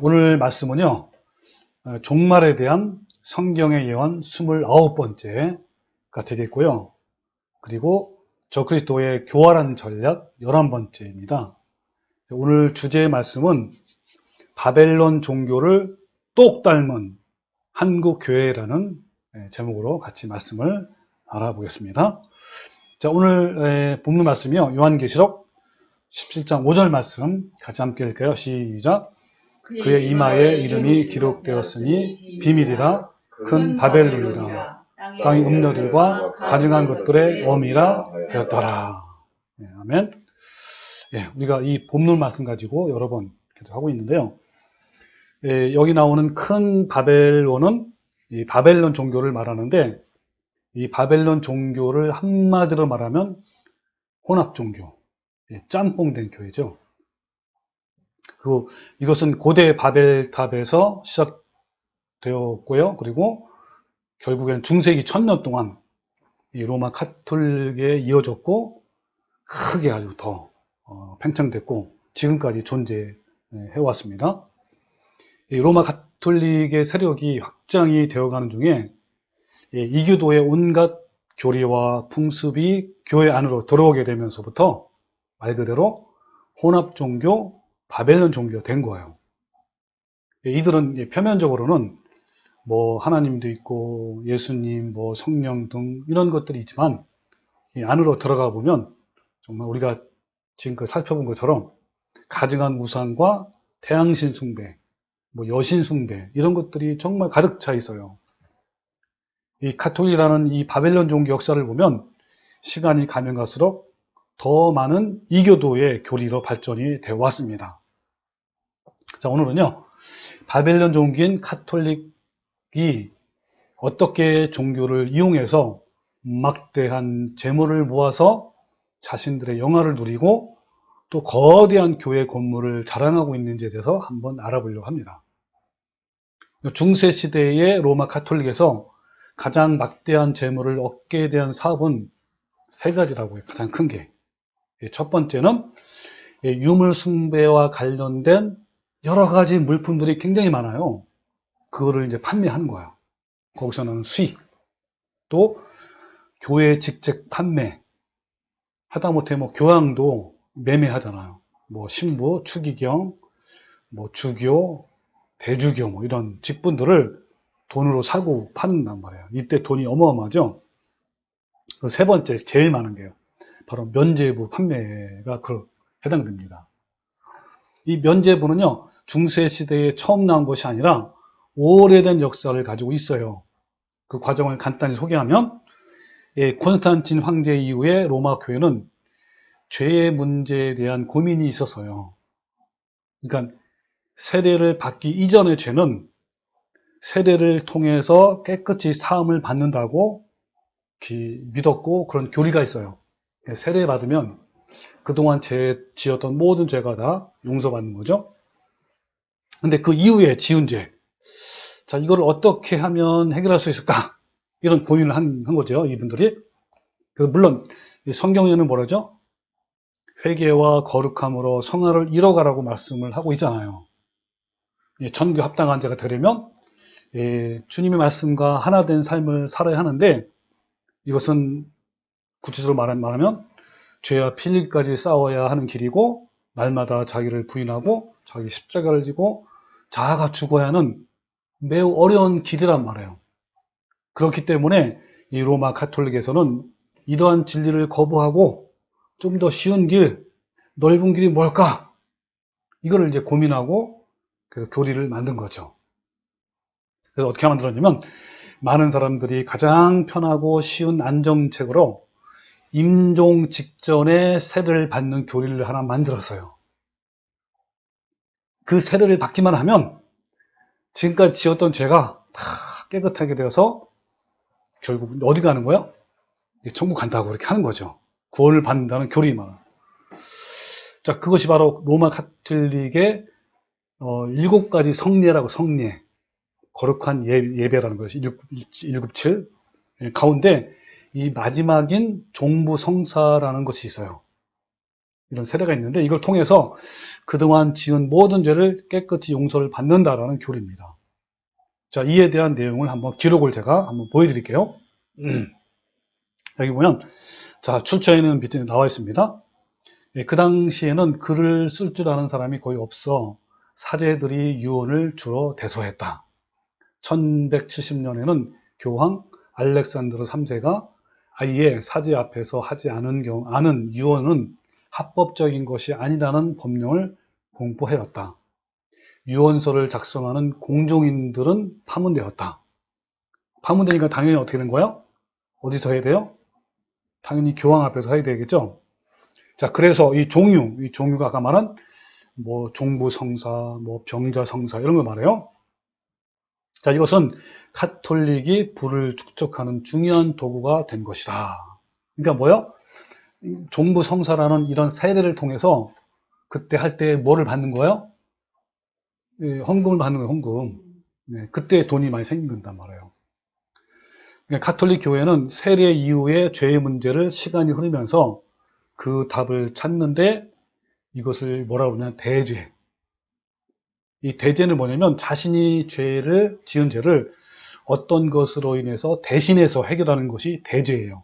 오늘 말씀은요, 종말에 대한 성경의 예언 29번째가 되겠고요. 그리고 저그리스도의 교활한 전략 11번째입니다. 오늘 주제의 말씀은 바벨론 종교를 똑 닮은 한국 교회라는 제목으로 같이 말씀을 알아보겠습니다. 자, 오늘 본문 말씀이요, 요한계시록 17장 5절 말씀 같이 함께 읽을까요? 시작. 그의 이마에 이름이 기록되었으니 비밀이라 큰 바벨론이라 땅의 음료들과 가증한 것들의 어미라 하였더라. 아멘. 우리가 이 본문 말씀 가지고 여러 번 계속 하고 있는데요. 여기 나오는 큰 바벨론은 이 바벨론 종교를 말하는데, 이 바벨론 종교를 한마디로 말하면 혼합 종교, 짬뽕된 교회죠. 그리고 이것은 고대 바벨탑에서 시작되었고요. 그리고 결국엔 중세기 1000년 동안 이 로마 카톨릭에 이어졌고, 크게 아주 더 팽창됐고 지금까지 존재해왔습니다. 이 로마 카톨릭의 세력이 확장이 되어가는 중에 이교도의 온갖 교리와 풍습이 교회 안으로 들어오게 되면서부터 말 그대로 혼합 종교, 바벨론 종교가 된 거예요. 이들은 표면적으로는 뭐 하나님도 있고 예수님, 뭐 성령 등 이런 것들이 있지만, 안으로 들어가 보면 정말 우리가 지금까지 살펴본 것처럼 가증한 우상과 태양신 숭배, 뭐 여신 숭배, 이런 것들이 정말 가득 차 있어요. 이 카톨릭이라는 이 바벨론 종교 역사를 보면 시간이 가면 갈수록 더 많은 이교도의 교리로 발전이 되어 왔습니다. 자, 오늘은요, 바벨론 종교인 카톨릭이 어떻게 종교를 이용해서 막대한 재물을 모아서 자신들의 영화를 누리고 또 거대한 교회 건물을 자랑하고 있는지에 대해서 한번 알아보려고 합니다. 중세 시대의 로마 카톨릭에서 가장 막대한 재물을 얻게 대한 사업은 세 가지라고 해요. 가장 큰 게. 첫 번째는 유물 숭배와 관련된 여러 가지 물품들이 굉장히 많아요. 그거를 이제 판매하는 거예요. 거기서 나는 수익. 또 교회 직책 판매. 하다못해 뭐 교황도 매매하잖아요. 뭐 신부, 추기경, 뭐 주교, 대주교 뭐 이런 직분들을 돈으로 사고 파는단 말이에요. 이때 돈이 어마어마하죠. 세 번째, 제일 많은 게요, 바로 면죄부 판매가 해당됩니다. 이 면죄부는요, 중세 시대에 처음 나온 것이 아니라 오래된 역사를 가지고 있어요. 그 과정을 간단히 소개하면, 콘스탄틴 황제 이후에 로마 교회는 죄의 문제에 대한 고민이 있었어요. 그러니까 세례를 받기 이전의 죄는 세례를 통해서 깨끗이 사함을 받는다고 믿었고, 그런 교리가 있어요. 세례 받으면 그동안 지었던 모든 죄가 다 용서받는 거죠. 근데 그 이후에 지은 죄, 자, 이걸 어떻게 하면 해결할 수 있을까? 이런 고민을 한 거죠, 이분들이. 물론 성경에는 뭐라죠? 회개와 거룩함으로 성화를 이뤄가라고 말씀을 하고 있잖아요. 천교 합당한 자가 되려면 주님의 말씀과 하나 된 삶을 살아야 하는데, 이것은 구체적으로 말하면 죄와 필리까지 싸워야 하는 길이고, 날마다 자기를 부인하고 자기 십자가를 지고 자아가 죽어야 하는 매우 어려운 길이란 말이에요. 그렇기 때문에 이 로마 카톨릭에서는 이러한 진리를 거부하고 좀 더 쉬운 길, 넓은 길이 뭘까? 이거를 이제 고민하고 그래서 교리를 만든 거죠. 그래서 어떻게 만들었냐면, 많은 사람들이 가장 편하고 쉬운 안정책으로 임종 직전에 세례를 받는 교리를 하나 만들었어요. 그 세례를 받기만 하면 지금까지 지었던 죄가 다 깨끗하게 되어서 결국 어디 가는 거야? 천국 간다고 이렇게 하는 거죠. 구원을 받는다는 교리만. 자, 그것이 바로 로마 카톨릭의 7가지 성례라고, 성례. 거룩한 예배라는 것이 197 가운데 이 마지막인 종부성사라는 것이 있어요. 이런 세례가 있는데 이걸 통해서 그동안 지은 모든 죄를 깨끗이 용서를 받는다라는 교리입니다. 자, 이에 대한 내용을 한번 기록을 제가 한번 보여드릴게요. 여기 보면 자, 출처에는 밑에 나와 있습니다. 예, 그 당시에는 글을 쓸 줄 아는 사람이 거의 없어 사제들이 유언을 주로 대소했다. 1170년에는 교황 알렉산드로 3세가 아예 사제 앞에서 하지 않은 유언은 합법적인 것이 아니라는 법령을 공포하였다. 유언서를 작성하는 공종인들은 파문되었다. 파문되니까 당연히 어떻게 된 거예요? 어디서 해야 돼요? 당연히 교황 앞에서 해야 되겠죠? 자, 그래서 이 종유가 아까 말한 뭐 종부성사, 뭐 병자성사 이런 거 말해요. 자, 이것은 카톨릭이 부를 축적하는 중요한 도구가 된 것이다. 그러니까 뭐요? 종부성사라는 이런 세례를 통해서 그때 할 때 뭐를 받는 거예요? 예, 헌금을 받는 거예요, 헌금. 네, 그때 돈이 많이 생긴단 말이에요. 그러니까 카톨릭 교회는 세례 이후의 죄의 문제를 시간이 흐르면서 그 답을 찾는데 이것을 뭐라고 그러냐면 대죄. 이 대죄는 뭐냐면 자신이 지은 죄를 어떤 것으로 인해서 대신해서 해결하는 것이 대죄예요.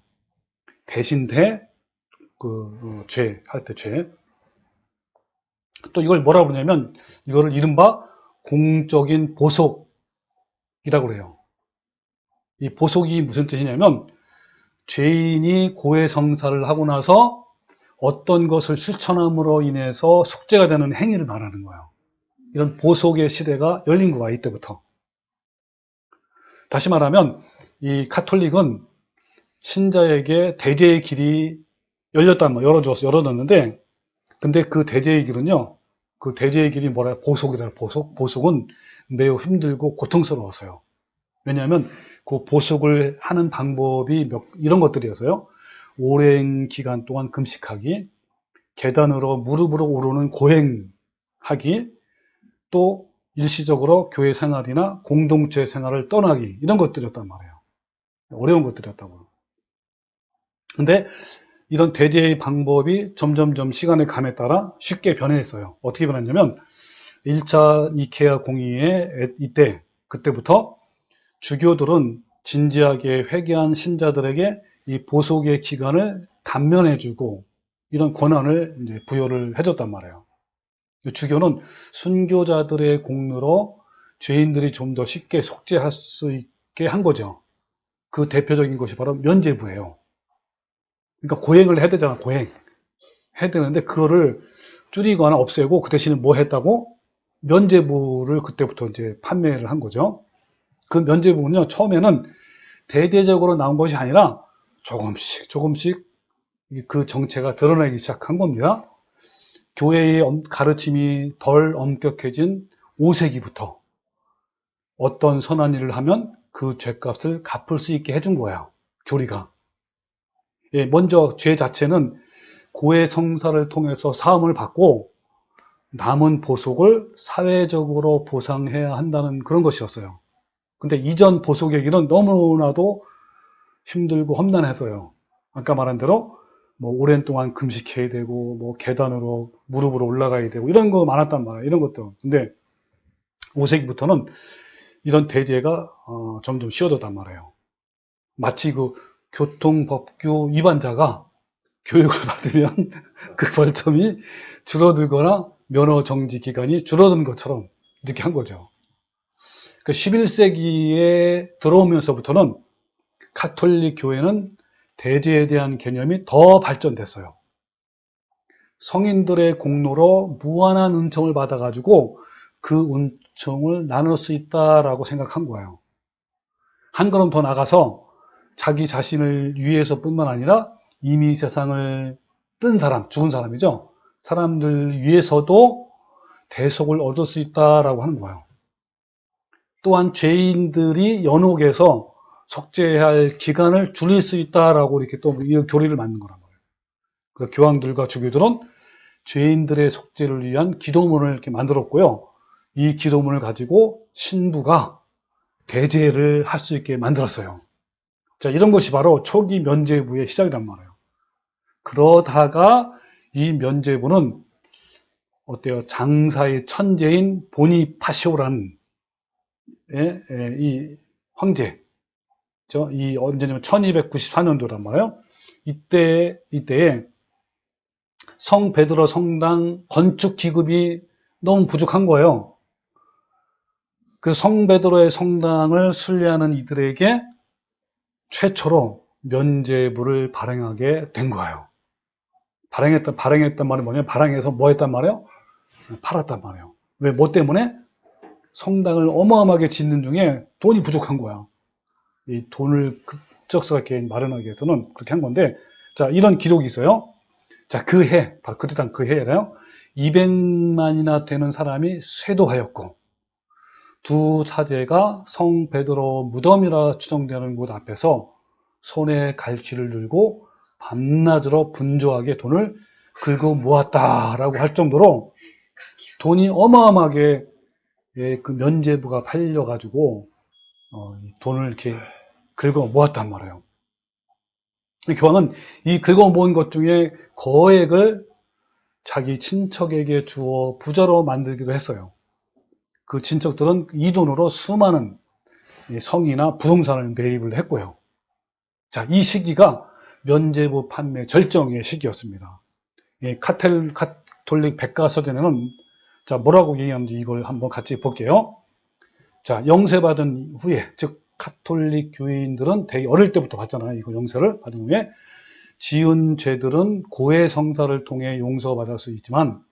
대신 죄, 할 때 죄. 또 이걸 뭐라고 그러냐면 이거를 이른바 공적인 보속이라고 그래요. 이 보속이 무슨 뜻이냐면 죄인이 고해성사를 하고 나서 어떤 것을 실천함으로 인해서 속죄가 되는 행위를 말하는 거예요. 이런 보속의 시대가 열린 거야, 이때부터. 다시 말하면 이 카톨릭은 신자에게 대죄의 길이 열어줬는데 근데 그 대죄의 길은요, 그 대죄의 길이 뭐라, 보속이라, 보속은 매우 힘들고 고통스러웠어요. 왜냐하면 그 보속을 하는 방법이 이런 것들이었어요. 오랜 기간 동안 금식하기, 계단으로 무릎으로 오르는 고행하기, 또 일시적으로 교회 생활이나 공동체 생활을 떠나기, 이런 것들이었단 말이에요. 어려운 것들이었다고요. 근데 이런 대죄의 방법이 점점점 시간의 감에 따라 쉽게 변했어요. 어떻게 변했냐면 1차 니케아 공의회 그때부터 주교들은 진지하게 회개한 신자들에게 이 보속의 기간을 감면해주고 이런 권한을 이제 부여를 해줬단 말이에요. 주교는 순교자들의 공로로 죄인들이 좀 더 쉽게 속죄할 수 있게 한 거죠. 그 대표적인 것이 바로 면죄부예요. 그러니까 고행을 해야 되잖아, 고행. 해야 되는데 그거를 줄이거나 없애고 그 대신에 뭐 했다고? 면죄부를 그때부터 이제 판매를 한 거죠. 그 면죄부는요, 처음에는 대대적으로 나온 것이 아니라 조금씩 그 정체가 드러나기 시작한 겁니다. 교회의 가르침이 덜 엄격해진 5세기부터 어떤 선한 일을 하면 그 죄값을 갚을 수 있게 해준 거예요, 교리가. 예, 먼저 죄 자체는 고해 성사를 통해서 사함을 받고 남은 보속을 사회적으로 보상해야 한다는 그런 것이었어요. 근데 이전 보속의 길은 너무나도 힘들고 험난해서요. 아까 말한 대로 뭐 오랜 동안 금식해야 되고 뭐 계단으로 무릎으로 올라가야 되고 이런 거 많았단 말이에요. 이런 것도. 근데 5세기부터는 이런 대죄가 점점 쉬워졌단 말이에요. 마치 그 교통법규 위반자가 교육을 받으면 그 벌점이 줄어들거나 면허 정지 기간이 줄어드는 것처럼 이렇게 한 거죠. 11세기에 들어오면서부터는 카톨릭 교회는 대죄에 대한 개념이 더 발전됐어요. 성인들의 공로로 무한한 은총을 받아가지고 그 은총을 나눌 수 있다라고 생각한 거예요. 한 걸음 더 나가서 자기 자신을 위해서뿐만 아니라 이미 세상을 뜬 사람, 죽은 사람이죠. 사람들 위해서도 대속을 얻을 수 있다라고 하는 거예요. 또한 죄인들이 연옥에서 속죄해야 할 기간을 줄일 수 있다라고 이렇게 또 이 교리를 만든 거란 말이에요. 그래서 교황들과 주교들은 죄인들의 속죄를 위한 기도문을 이렇게 만들었고요. 이 기도문을 가지고 신부가 대죄를 할 수 있게 만들었어요. 자, 이런 것이 바로 초기 면죄부의 시작이란 말이에요. 그러다가 이 면죄부는 어때요? 장사의 천재인 보니파시오라는 이 황제, 이 언제냐면 1294년도란 말이에요. 이때에 성 베드로 성당 건축 기금이 너무 부족한 거예요. 그래서 성 베드로의 성당을 순례하는 이들에게 최초로 면죄부를 발행하게 된 거예요. 발행했단 말이 뭐냐면, 발행해서 뭐 했단 말이에요? 팔았단 말이에요. 왜? 뭐 때문에? 성당을 어마어마하게 짓는 중에 돈이 부족한 거야. 이 돈을 급작스럽게 마련하기 위해서는 그렇게 한 건데, 자, 이런 기록이 있어요. 자, 바로 그때 당 그 해에요. 200만이나 되는 사람이 쇄도하였고, 두 사제가 성 베드로 무덤이라 추정되는 곳 앞에서 손에 갈퀴를 들고 밤낮으로 분주하게 돈을 긁어 모았다라고 할 정도로 돈이 어마어마하게 그 면죄부가 팔려가지고 돈을 이렇게 긁어 모았단 말이에요. 교황은 이 긁어 모은 것 중에 거액을 자기 친척에게 주어 부자로 만들기도 했어요. 그 친척들은 이 돈으로 수많은 성이나 부동산을 매입을 했고요. 자, 이 시기가 면죄부 판매 절정의 시기였습니다. 카톨릭 백과사전에는 자, 뭐라고 얘기하는지 이걸 한번 같이 볼게요. 자, 영세받은 후에, 즉 카톨릭 교인들은 되게 어릴 때부터 받잖아요. 이거 영세를 받은 후에 지은 죄들은 고해 성사를 통해 용서받을 수 있지만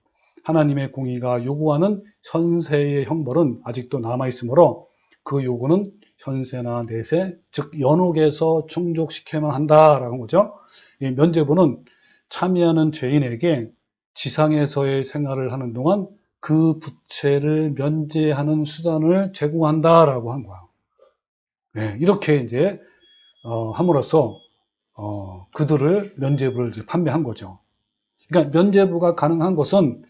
하나님의 공의가 요구하는 현세의 형벌은 아직도 남아있으므로 그 요구는 현세나 내세, 즉 연옥에서 충족시켜야만 한다라는 거죠. 이 면죄부는 참여하는 죄인에게 지상에서의 생활을 하는 동안 그 부채를 면제하는 수단을 제공한다라고 한 거야. 네, 이렇게 이제 함으로써 그들을 면죄부를 이제 판매한 거죠. 그러니까 면죄부가 가능한 것은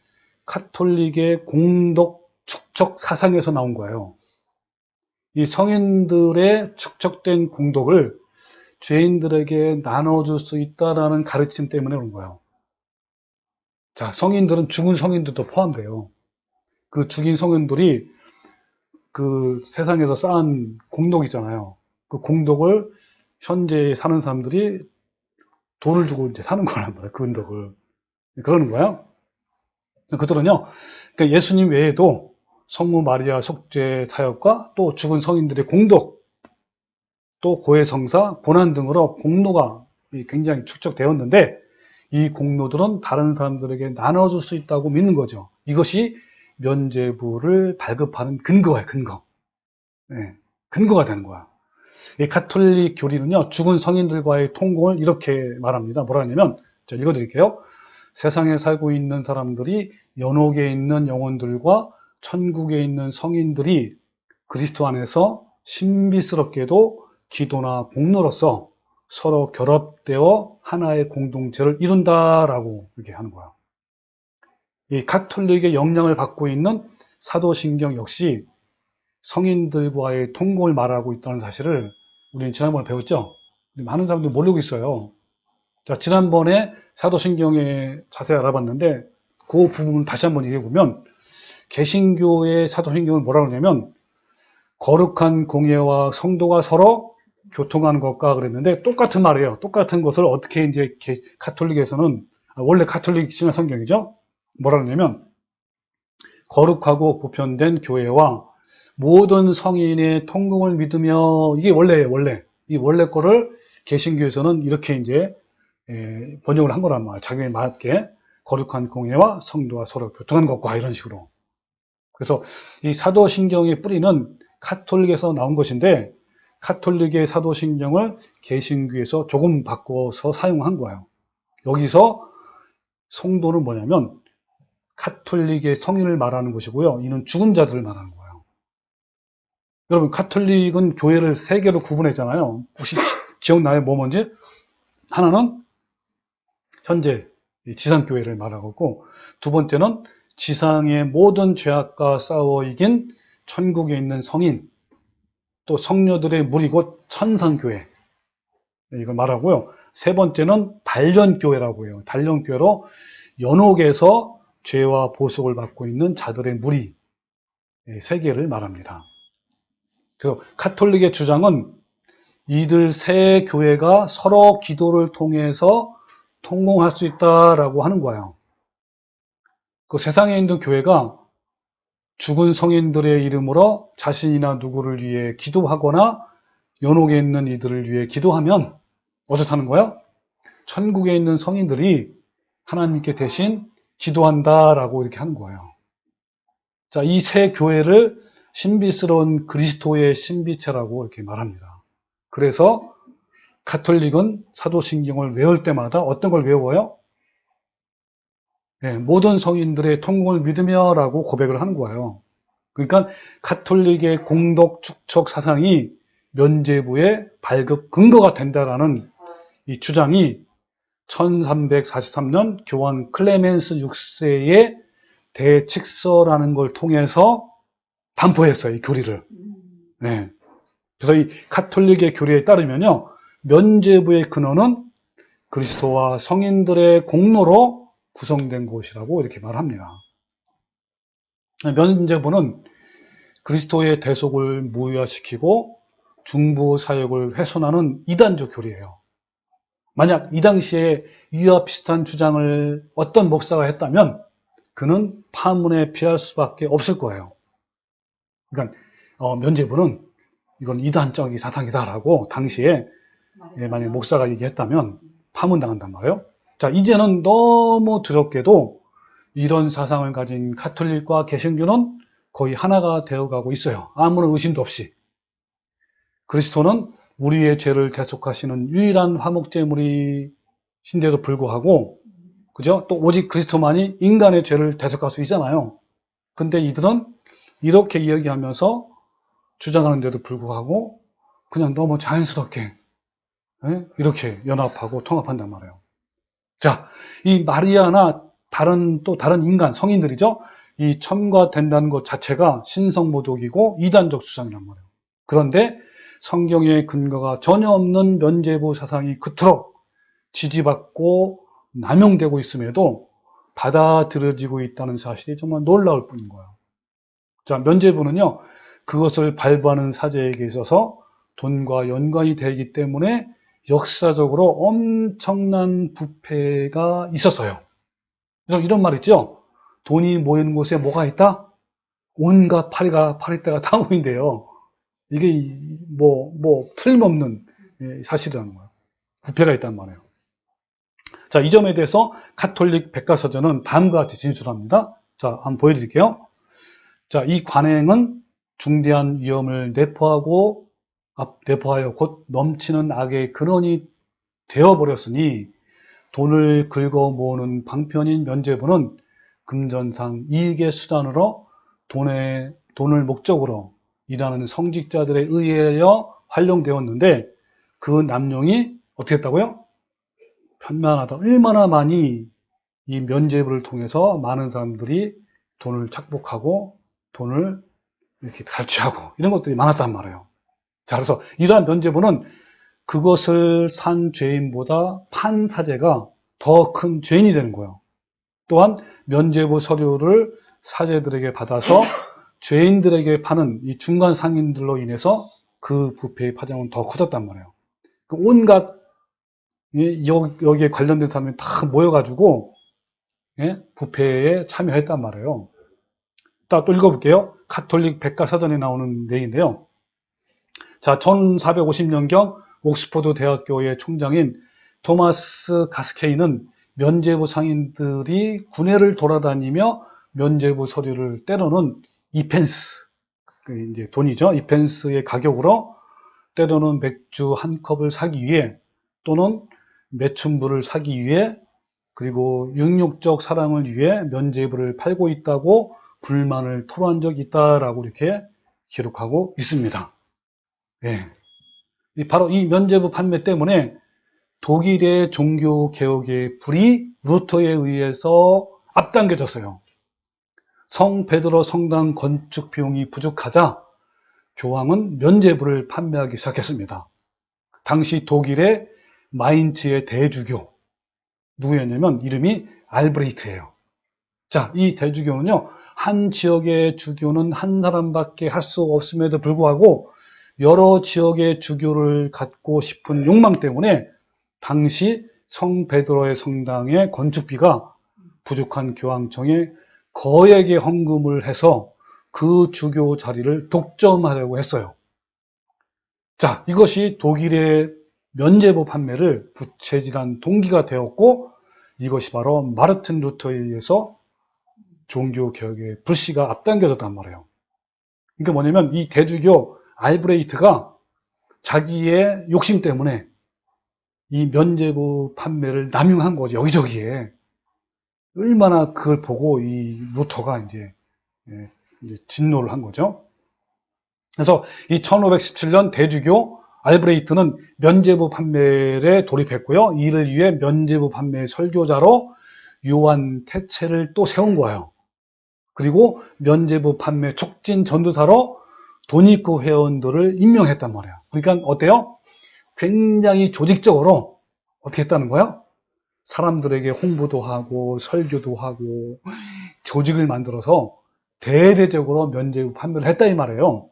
카톨릭의 공덕 축적 사상에서 나온 거예요. 이 성인들의 축적된 공덕을 죄인들에게 나눠줄 수 있다라는 가르침 때문에 그런 거예요. 자, 성인들은 죽은 성인들도 포함돼요. 그 죽인 성인들이 그 세상에서 쌓은 공덕이잖아요. 그 공덕을 현재 사는 사람들이 돈을 주고 이제 사는 거란 말이에요. 그 공덕을. 그러는 거예요. 그들은요, 그러니까 예수님 외에도 성모 마리아 속죄 사역과 또 죽은 성인들의 공덕, 또 고해성사, 고난 등으로 공로가 굉장히 축적되었는데 이 공로들은 다른 사람들에게 나눠줄 수 있다고 믿는 거죠. 이것이 면죄부를 발급하는 근거예요, 근거. 네, 근거가 되는 거야. 이 가톨릭 교리는요, 죽은 성인들과의 통공을 이렇게 말합니다. 뭐라 하냐면, 자, 읽어드릴게요. 세상에 살고 있는 사람들이 연옥에 있는 영혼들과 천국에 있는 성인들이 그리스도 안에서 신비스럽게도 기도나 공로로서 서로 결합되어 하나의 공동체를 이룬다라고 이렇게 하는 거야. 이 가톨릭의 영향을 받고 있는 사도신경 역시 성인들과의 통공을 말하고 있다는 사실을 우리는 지난번에 배웠죠? 많은 사람들이 모르고 있어요. 자, 지난번에 사도신경에 자세히 알아봤는데 그 부분 다시 한번 얘기해 보면 개신교의 사도신경을 뭐라고 하냐면 거룩한 공예와 성도가 서로 교통하는 것과 그랬는데 똑같은 말이에요. 똑같은 것을 어떻게 이제 카톨릭에서는 원래 카톨릭 신화 성경이죠. 뭐라고 하냐면 거룩하고 보편된 교회와 모든 성인의 통공을 믿으며 이게 이 원래 거를 개신교에서는 이렇게 이제 번역을 한 거란 말이에요. 자기에 맞게 거룩한 공예와 성도와 서로 교통하는 것과 이런 식으로. 그래서 이 사도신경의 뿌리는 카톨릭에서 나온 것인데 카톨릭의 사도신경을 개신교에서 조금 바꿔서 사용한 거예요. 여기서 성도는 뭐냐면 카톨릭의 성인을 말하는 것이고요. 이는 죽은 자들을 말하는 거예요. 여러분, 카톨릭은 교회를 세 개로 구분했잖아요. 혹시 기억나요? 뭐 뭔지? 하나는 현재 지상교회를 말하고 있고, 두 번째는 지상의 모든 죄악과 싸워 이긴 천국에 있는 성인, 또 성녀들의 무리 곧 천상교회, 이걸 말하고요. 세 번째는 단련교회라고 해요. 단련교회로 연옥에서 죄와 보속을 받고 있는 자들의 무리 세계를 말합니다. 그래서 카톨릭의 주장은 이들 세 교회가 서로 기도를 통해서 통공할 수 있다라고 하는 거예요. 그 세상에 있는 교회가 죽은 성인들의 이름으로 자신이나 누구를 위해 기도하거나 연옥에 있는 이들을 위해 기도하면 어떻다는 거예요? 천국에 있는 성인들이 하나님께 대신 기도한다라고 이렇게 하는 거예요. 자, 이 세 교회를 신비스러운 그리스도의 신비체라고 이렇게 말합니다. 그래서 가톨릭은 사도신경을 외울 때마다 어떤 걸 외워요? 네, 모든 성인들의 통공을 믿으며라고 고백을 하는 거예요. 그러니까 가톨릭의 공덕 축척 사상이 면죄부의 발급 근거가 된다라는 이 주장이 1343년 교황 클레멘스 6세의 대칙서라는 걸 통해서 반포했어요, 이 교리를. 네. 그래서 이 가톨릭의 교리에 따르면요, 면죄부의 근원은 그리스도와 성인들의 공로로 구성된 것이라고 이렇게 말합니다. 면죄부는 그리스도의 대속을 무효화시키고 중보 사역을 훼손하는 이단적 교리예요. 만약 이 당시에 이와 비슷한 주장을 어떤 목사가 했다면 그는 파문에 피할 수밖에 없을 거예요. 그러니까 면죄부는 이건 이단적인 사상이다라고 당시에 만약 목사가 얘기했다면 파문당한단 말이에요. 자, 이제는 너무 드럽게도 이런 사상을 가진 가톨릭과 개신교는 거의 하나가 되어가고 있어요. 아무런 의심도 없이. 그리스도는 우리의 죄를 대속하시는 유일한 화목제물이신데도 불구하고, 그죠? 또 오직 그리스도만이 인간의 죄를 대속할 수 있잖아요. 근데 이들은 이렇게 이야기하면서 주장하는데도 불구하고 그냥 너무 자연스럽게 이렇게 연합하고 통합한단 말이에요. 자, 이 마리아나 또 다른 인간, 성인들이죠. 이 첨가된다는 것 자체가 신성모독이고 이단적 주장이란 말이에요. 그런데 성경의 근거가 전혀 없는 면죄부 사상이 그토록 지지받고 남용되고 있음에도 받아들여지고 있다는 사실이 정말 놀라울 뿐인 거예요. 자, 면죄부는요, 그것을 발부하는 사제에게 있어서 돈과 연관이 되기 때문에 역사적으로 엄청난 부패가 있었어요. 그래서 이런 말 있죠? 돈이 모이는 곳에 뭐가 있다? 온갖 파리떼가 다 모인대요. 이게 틀림없는 사실이라는 거예요. 부패가 있단 말이에요. 자, 이 점에 대해서 가톨릭 백과사전은 다음과 같이 진술합니다. 자, 한번 보여드릴게요. 자, 이 관행은 중대한 위험을 내포하여 곧 넘치는 악의 근원이 되어버렸으니 돈을 긁어 모으는 방편인 면죄부는 금전상 이익의 수단으로 돈을 목적으로 일하는 성직자들에 의하여 활용되었는데 그 남용이 어떻게 했다고요? 편만하다. 얼마나 많이 이 면죄부를 통해서 많은 사람들이 돈을 착복하고 돈을 이렇게 갈취하고 이런 것들이 많았단 말이에요. 자, 그래서 이러한 면죄부는 그것을 산 죄인보다 판 사제가 더 큰 죄인이 되는 거예요. 또한 면죄부 서류를 사제들에게 받아서 죄인들에게 파는 이 중간 상인들로 인해서 그 부패의 파장은 더 커졌단 말이에요. 온갖 여기에 관련된 사람이 다 모여가지고 부패에 참여했단 말이에요. 또 읽어볼게요. 가톨릭 백과사전에 나오는 내용인데요. 자, 1450년경 옥스퍼드 대학교의 총장인 토마스 가스케이는 면죄부 상인들이 군회를 돌아다니며 면죄부 서류를 때로는 2펜스, 이제 돈이죠. 2펜스의 가격으로 때로는 맥주 한 컵을 사기 위해 또는 매춘부를 사기 위해 그리고 육욕적 사랑을 위해 면죄부를 팔고 있다고 불만을 토로한 적이 있다라고 이렇게 기록하고 있습니다. 예. 바로 이 면죄부 판매 때문에 독일의 종교 개혁의 불이 루터에 의해서 앞당겨졌어요. 성 베드로 성당 건축 비용이 부족하자 교황은 면죄부를 판매하기 시작했습니다. 당시 독일의 마인츠의 대주교 누구였냐면 이름이 알브레이트예요. 자, 이 대주교는요, 한 지역의 주교는 한 사람밖에 할 수 없음에도 불구하고 여러 지역의 주교를 갖고 싶은 욕망 때문에 당시 성 베드로의 성당의 건축비가 부족한 교황청에 거액의 헌금을 해서 그 주교 자리를 독점하려고 했어요. 자, 이것이 독일의 면죄부 판매를 부채질한 동기가 되었고, 이것이 바로 마르틴 루터에 의해서 종교개혁의 불씨가 앞당겨졌단 말이에요. 그러니까 뭐냐면 이 대주교 알브레이트가 자기의 욕심 때문에 이 면죄부 판매를 남용한 거죠. 여기저기에. 얼마나 그걸 보고 이 루터가 이제 진노를 한 거죠. 그래서 이 1517년 대주교 알브레이트는 면죄부 판매에 돌입했고요. 이를 위해 면죄부 판매 설교자로 요한 테체를 또 세운 거예요. 그리고 면죄부 판매 촉진 전도사로 도니크 회원들을 임명했단 말이에요. 그러니까 어때요? 굉장히 조직적으로 어떻게 했다는 거예요? 사람들에게 홍보도 하고 설교도 하고 조직을 만들어서 대대적으로 면죄부 판매를 했다 이 말이에요.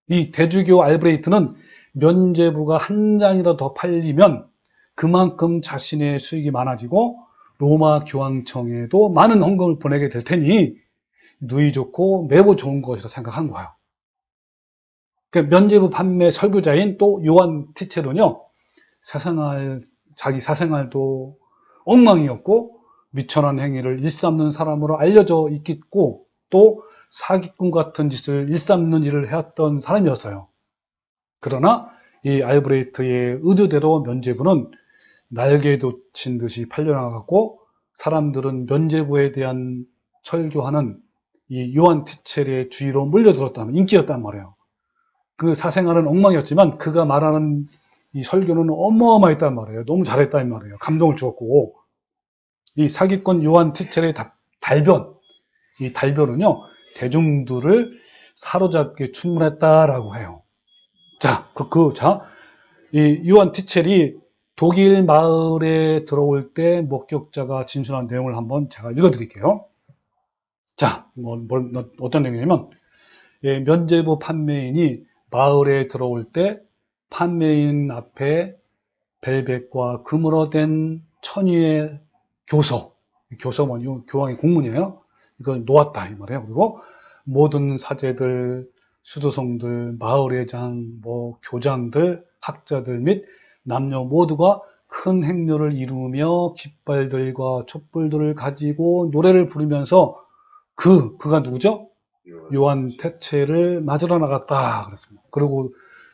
이 대주교 알브레이트는 면죄부가 한 장이라도 더 팔리면 그만큼 자신의 수익이 많아지고 로마 교황청에도 많은 헌금을 보내게 될 테니 누이 좋고 매우 좋은 것이라 생각한 거예요. 그러니까 면죄부 판매 설교자인 또 요한 티체로는요, 자기 사생활도 엉망이었고 미천한 행위를 일삼는 사람으로 알려져 있겠고 또 사기꾼 같은 짓을 일삼는 일을 해왔던 사람이었어요. 그러나 이 알브레이트의 의도대로 면죄부는 날개 돋친 듯이 팔려나갔고 사람들은 면죄부에 대한 설교하는 이 요한 티첼의 주의로 몰려들었다면 인기였단 말이에요. 그 사생활은 엉망이었지만 그가 말하는 이 설교는 어마어마했단 말이에요. 너무 잘했단 말이에요. 감동을 주었고 이 사기꾼 요한 티첼의 달변, 이 달변은요 대중들을 사로잡기에 충분했다라고 해요. 자, 이 요한 티첼이 독일 마을에 들어올 때 목격자가 진술한 내용을 한번 제가 읽어드릴게요. 자, 어떤 내용이냐면 면죄부 판매인이 마을에 들어올 때 판매인 앞에 벨벳과 금으로 된 천위의 교서는 교황의 공문이에요. 이걸 놓았다 이 말이에요. 그리고 모든 사제들, 수도성들, 마을회장, 교장들, 학자들 및 남녀 모두가 큰 행렬을 이루며 깃발들과 촛불들을 가지고 노래를 부르면서 그가 누구죠? 요한 테체를 맞으러 나갔다 그랬습니다.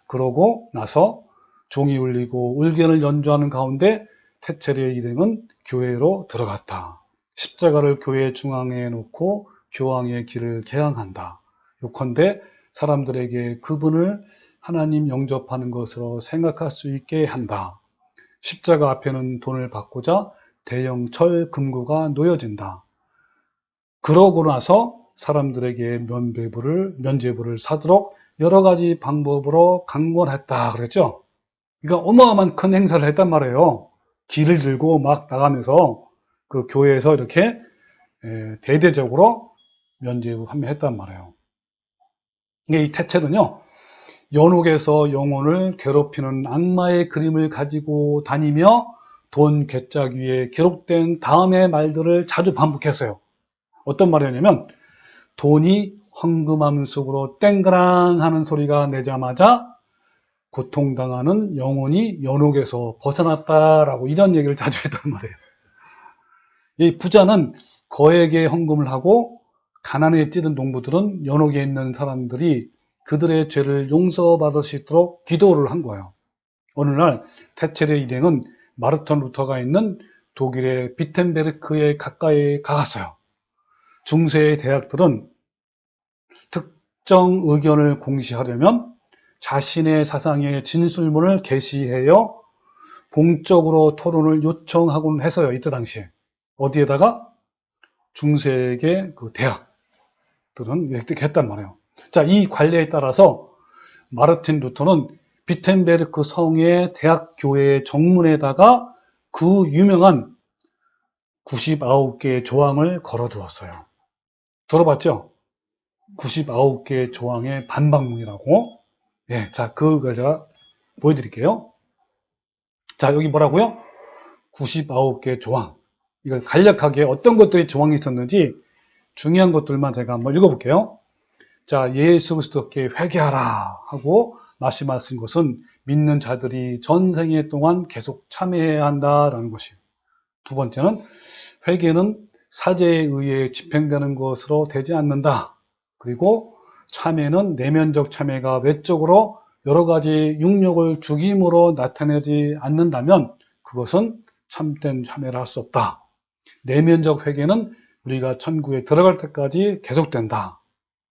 그러고 나서 종이 울리고 울견을 연주하는 가운데 테첼의 일행은 교회로 들어갔다. 십자가를 교회 중앙에 놓고 교황의 길을 개항한다. 요컨대 사람들에게 그분을 하나님 영접하는 것으로 생각할 수 있게 한다. 십자가 앞에는 돈을 받고자 대형 철 금고가 놓여진다. 그러고 나서 사람들에게 면죄부를 사도록 여러 가지 방법으로 강권했다 그랬죠. 그러니까 어마어마한 큰 행사를 했단 말이에요. 길을 들고 막 나가면서 그 교회에서 이렇게 대대적으로 면죄부 판매했단 말이에요. 이 테첼은요, 연옥에서 영혼을 괴롭히는 악마의 그림을 가지고 다니며 돈 괴짝 위에 기록된 다음의 말들을 자주 반복했어요. 어떤 말이었냐면 돈이 헌금함 속으로 땡그랑 하는 소리가 내자마자 고통당하는 영혼이 연옥에서 벗어났다라고 이런 얘기를 자주 했단 말이에요. 이 부자는 거액의 헌금을 하고 가난에 찌든 농부들은 연옥에 있는 사람들이 그들의 죄를 용서받을 수 있도록 기도를 한 거예요. 어느 날 테첼의 일행은 마르틴 루터가 있는 독일의 비텐베르크에 가까이 가갔어요. 중세의 대학들은 특정 의견을 공시하려면 자신의 사상의 진술문을 게시하여 공적으로 토론을 요청하곤 했어요. 이때 당시에. 어디에다가? 중세의 그 대학들은 이렇게 했단 말이에요. 자, 이 관례에 따라서 마르틴 루터는 비텐베르크 성의 대학 교회의 정문에다가 그 유명한 99개의 조항을 걸어두었어요. 들어봤죠? 99개의 조항의 반박문이라고. 네, 자, 그걸 제가 보여드릴게요. 자, 여기 뭐라고요? 99개의 조항. 이걸 간략하게 어떤 것들이 조항이 있었는지 중요한 것들만 제가 한번 읽어볼게요. 자, 예수 그리스도께 회개하라 하고 말씀하신 것은 믿는 자들이 전생애 동안 계속 참여해야 한다라는 것이에요. 두 번째는 회개는 사제에 의해 집행되는 것으로 되지 않는다. 그리고 참회는 내면적 참회가 외적으로 여러 가지 육력을 죽임으로 나타내지 않는다면 그것은 참된 참회를 할 수 없다. 내면적 회개는 우리가 천국에 들어갈 때까지 계속된다.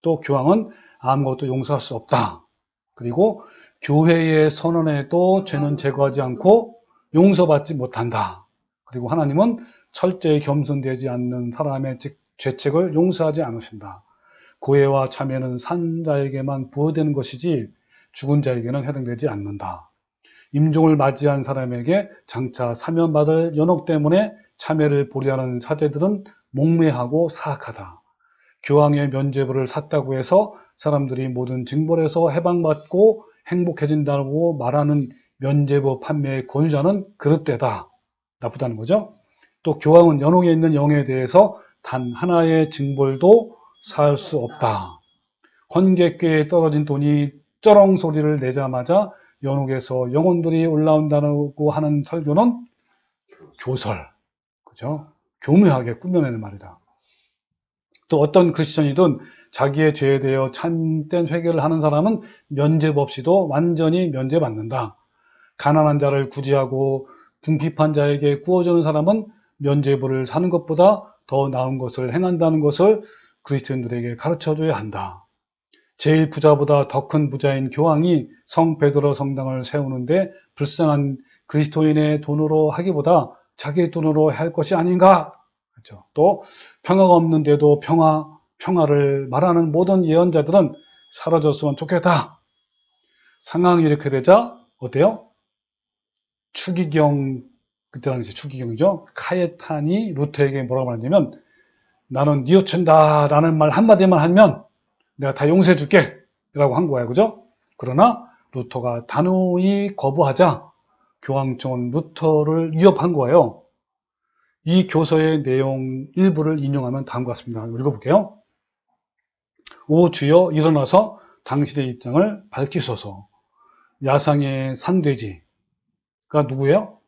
또 교황은 아무것도 용서할 수 없다. 그리고 교회의 선언에도 죄는 제거하지 않고 용서받지 못한다. 그리고 하나님은 철저히 겸손되지 않는 사람의 죄책을 용서하지 않으신다. 고해와 참회는 산 자에게만 부여되는 것이지 죽은 자에게는 해당되지 않는다. 임종을 맞이한 사람에게 장차 사면받을 연옥 때문에 참회를 보리하는 사제들은 목매하고 사악하다. 교황의 면죄부를 샀다고 해서 사람들이 모든 징벌에서 해방받고 행복해진다고 말하는 면죄부 판매의 권유자는 그릇되다. 나쁘다는 거죠. 또 교황은 연옥에 있는 영에 대해서 단 하나의 징벌도 살 수 없다. 헌객궤에 떨어진 돈이 쩌렁 소리를 내자마자 연옥에서 영혼들이 올라온다고 하는 설교는 교설, 그죠? 교묘하게 꾸며내는 말이다. 또 어떤 크리스천이든 자기의 죄에 대해 참된 회개를 하는 사람은 면죄부 없이도 완전히 면죄받는다. 가난한 자를 구제하고 궁핍한 자에게 구워주는 사람은 면죄부를 사는 것보다 더 나은 것을 행한다는 것을 그리스도인들에게 가르쳐줘야 한다. 제일 부자보다 더 큰 부자인 교황이 성 베드로 성당을 세우는데 불쌍한 그리스도인의 돈으로 하기보다 자기 돈으로 할 것이 아닌가? 그렇죠. 또 평화가 없는데도 평화를 말하는 모든 예언자들은 사라졌으면 좋겠다. 상황이 이렇게 되자 어때요? 추기경, 그때 당시 추기경이죠. 카예탄이 루터에게 뭐라고 말했냐면 나는 뉘우친다 라는 말 한마디만 하면 내가 다 용서해 줄게 라고 한 거예요. 그죠? 그러나 루터가 단호히 거부하자 교황청은 루터를 위협한 거예요. 이 교서의 내용 일부를 인용하면 다음과 같습니다. 읽어볼게요. 오 주여 일어나서 당신의 입장을 밝히소서. 야상의 산돼지가 누구예요?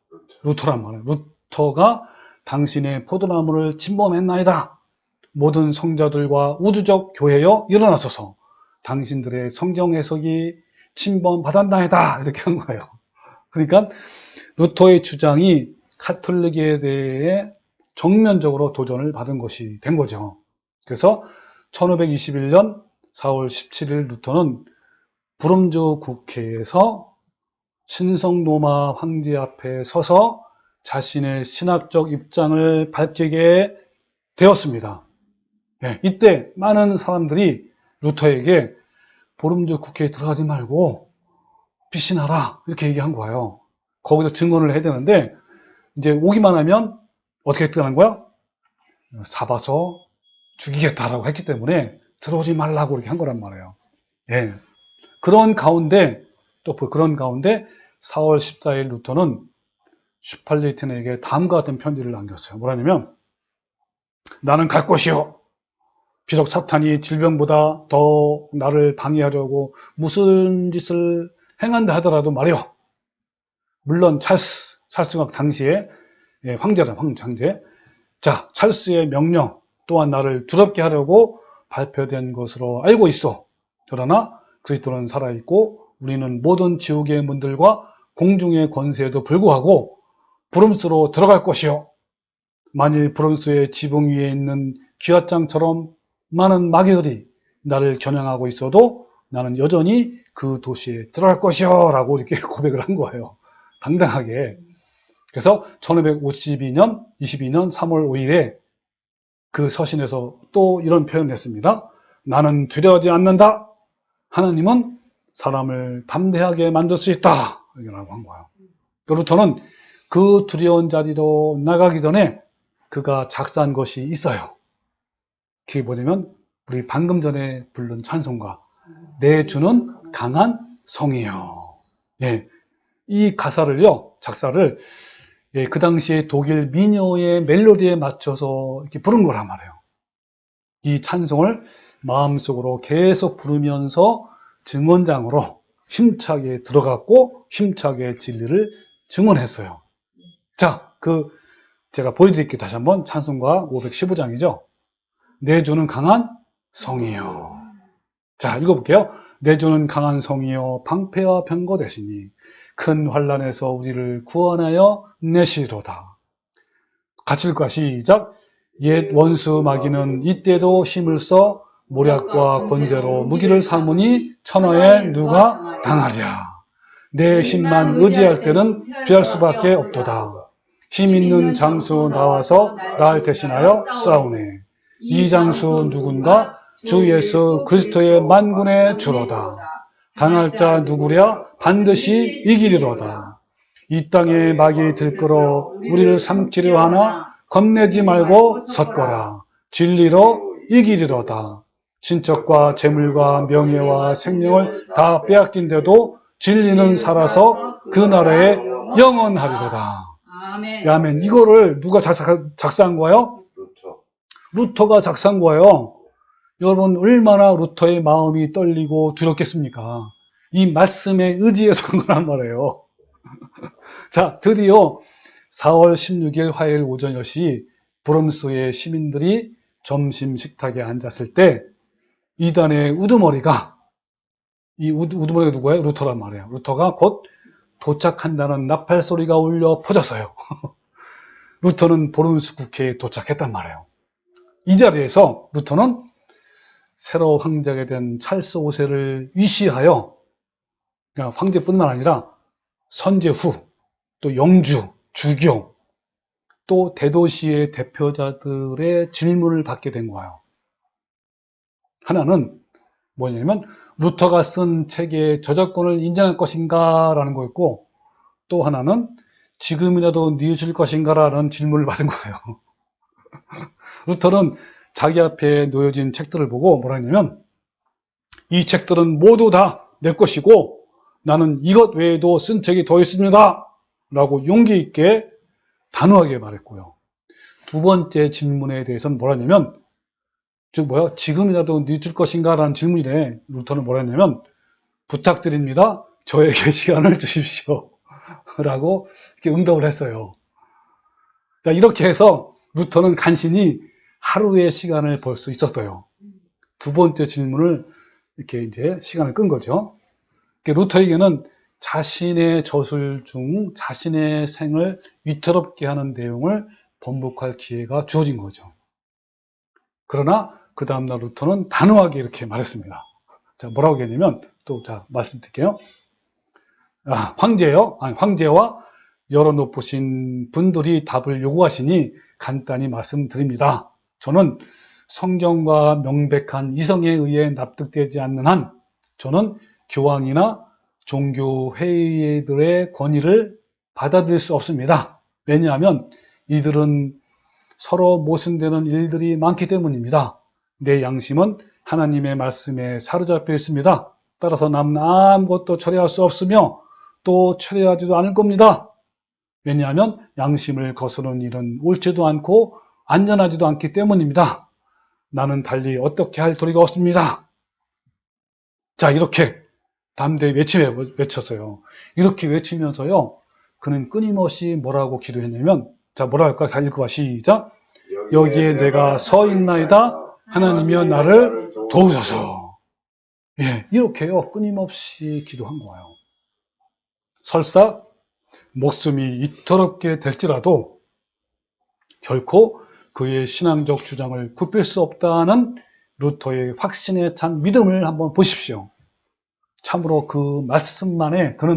루터란 말이에요. 루터가 당신의 포도나무를 침범했나이다. 모든 성자들과 우주적 교회여 일어나소서. 당신들의 성경 해석이 침범받았나이다. 이렇게 한 거예요. 그러니까 루터의 주장이 카톨릭에 대해 정면적으로 도전을 받은 것이 된 거죠. 그래서 1521년 4월 17일 루터는 브롬주 국회에서 신성 로마 황제 앞에 서서 자신의 신학적 입장을 밝히게 되었습니다. 네, 이때 많은 사람들이 루터에게 브롬주 국회에 들어가지 말고 피신하라 이렇게 얘기한 거예요. 거기서 증언을 해야 되는데 이제 오기만 하면 어떻게 했다는 거야? 잡아서 죽이겠다라고 했기 때문에 들어오지 말라고 이렇게 한 거란 말이에요. 예. 그런 가운데 4월 14일 루터는 슈팔리틴에게 다음과 같은 편지를 남겼어요. 뭐라냐면 나는 갈 것이요. 비록 사탄이 질병보다 더 나를 방해하려고 무슨 짓을 행한다 하더라도 말이요. 물론 찰스가 당시에 황제. 자, 찰스의 명령 또한 나를 두렵게 하려고 발표된 것으로 알고 있어. 그러나 그리스도는 살아있고 우리는 모든 지옥의 문들과 공중의 권세에도 불구하고 브름스로 들어갈 것이요. 만일 브름스의 지붕 위에 있는 귀화장처럼 많은 마귀들이 나를 겨냥하고 있어도 나는 여전히 그 도시에 들어갈 것이요 라고 이렇게 고백을 한 거예요. 당당하게. 그래서 1522년 3월 5일에 그 서신에서 또 이런 표현을 했습니다. 나는 두려워하지 않는다. 하나님은 사람을 담대하게 만들 수 있다. 이라고 한 거예요. 루터는 그 두려운 자리로 나가기 전에 그가 작사한 것이 있어요. 그게 뭐냐면 우리 방금 전에 부른 찬송가 내 주는 강한 성이요. 예, 이 가사를요, 작사를 그 당시에 독일 민요의 멜로디에 맞춰서 이렇게 부른 거란 말이에요. 이 찬송을 마음속으로 계속 부르면서 증언장으로 힘차게 들어갔고 힘차게 진리를 증언했어요. 자, 제가 보여드릴게요. 다시 한번 찬송가 515장이죠. 내 주는 강한 성이요. 자, 읽어볼게요. 내 주는 강한 성이요 방패와 병거 되시니 큰 환난에서 우리를 구원하여 내시리로다. 같이 읽을까? 시작. 옛 원수 마귀는 이때도 힘을 써 모략과 권세로 무기를 삼으니 천하에 누가 당하랴. 내 힘만 의지할 때는 피할 수밖에 없도다. 힘 있는 장수 나와서 나를 대신하여 싸우네. 이 장수 누군가? 주 예수 그리스도의 만군의 주로다. 당할 자 누구랴? 반드시 이기리로다. 이 땅에 마귀 들끓어 우리를 삼키려 하나 겁내지 말고 섰거라. 진리로 이기리로다. 친척과 재물과 명예와 생명을 다 빼앗긴데도 진리는 살아서 그 나라에 영원하리로다. 아멘. 아멘. 이거를 누가 작사한 거예요? 루터가 작사한 거예요. 여러분 얼마나 루터의 마음이 떨리고 두렵겠습니까? 이 말씀에 의지해서 한 거란 말이에요. 자, 드디어 4월 16일 화요일 오전 10시 브롬스의 시민들이 점심 식탁에 앉았을 때 이단의 우두머리가, 이 우두머리가 누구예요? 루터란 말이에요. 루터가 곧 도착한다는 나팔 소리가 울려 퍼졌어요. 루터는 브롬스 국회에 도착했단 말이에요. 이 자리에서 루터는 새로 황제가 된 찰스 5세를 위시하여, 그러니까 황제뿐만 아니라 선제후, 또 영주, 주교, 또 대도시의 대표자들의 질문을 받게 된 거예요. 하나는 뭐냐면 루터가 쓴 책의 저작권을 인정할 것인가 라는 거였고, 또 하나는 지금이라도 뉘우칠 것인가 라는 질문을 받은 거예요. 루터는 자기 앞에 놓여진 책들을 보고 뭐라 했냐면, 이 책들은 모두 다 내 것이고 나는 이것 외에도 쓴 책이 더 있습니다 라고 용기 있게 단호하게 말했고요. 두 번째 질문에 대해서는 뭐라 했냐면, 지금이라도 뉘우칠 것인가 라는 질문이래. 루터는 뭐라 했냐면, 부탁드립니다, 저에게 시간을 주십시오 라고 이렇게 응답을 했어요. 자, 이렇게 해서 루터는 간신히 하루의 시간을 벌 수 있었어요. 두 번째 질문을 이렇게 이제 시간을 끈 거죠. 루터에게는 자신의 저술 중 자신의 생을 위태롭게 하는 내용을 번복할 기회가 주어진 거죠. 그러나 그 다음날 루터는 단호하게 이렇게 말했습니다. 자, 뭐라고 했냐면, 말씀드릴게요. 황제와 여러 높으신 분들이 답을 요구하시니 간단히 말씀드립니다. 저는 성경과 명백한 이성에 의해 납득되지 않는 한 저는 교황이나 종교회의들의 권위를 받아들일 수 없습니다. 왜냐하면 이들은 서로 모순되는 일들이 많기 때문입니다. 내 양심은 하나님의 말씀에 사로잡혀 있습니다. 따라서 남은 아무것도 철회할 수 없으며 또 철회하지도 않을 겁니다. 왜냐하면 양심을 거스르는 일은 옳지도 않고 안전하지도 않기 때문입니다. 나는 달리 어떻게 할 도리가 없습니다. 자, 이렇게 담대히 외쳤어요. 이렇게 외치면서요, 그는 끊임없이 뭐라고 기도했냐면, 자, 뭐라 할까? 다 읽어봐. 시작. 여기에 내가 서 있나이다. 하나님이여 나를 도우소서. 예, 이렇게요, 끊임없이 기도한 거예요. 설사 목숨이 이토롭게 될지라도 결코 그의 신앙적 주장을 굽힐 수 없다는 루터의 확신에 찬 믿음을 한번 보십시오. 참으로 그는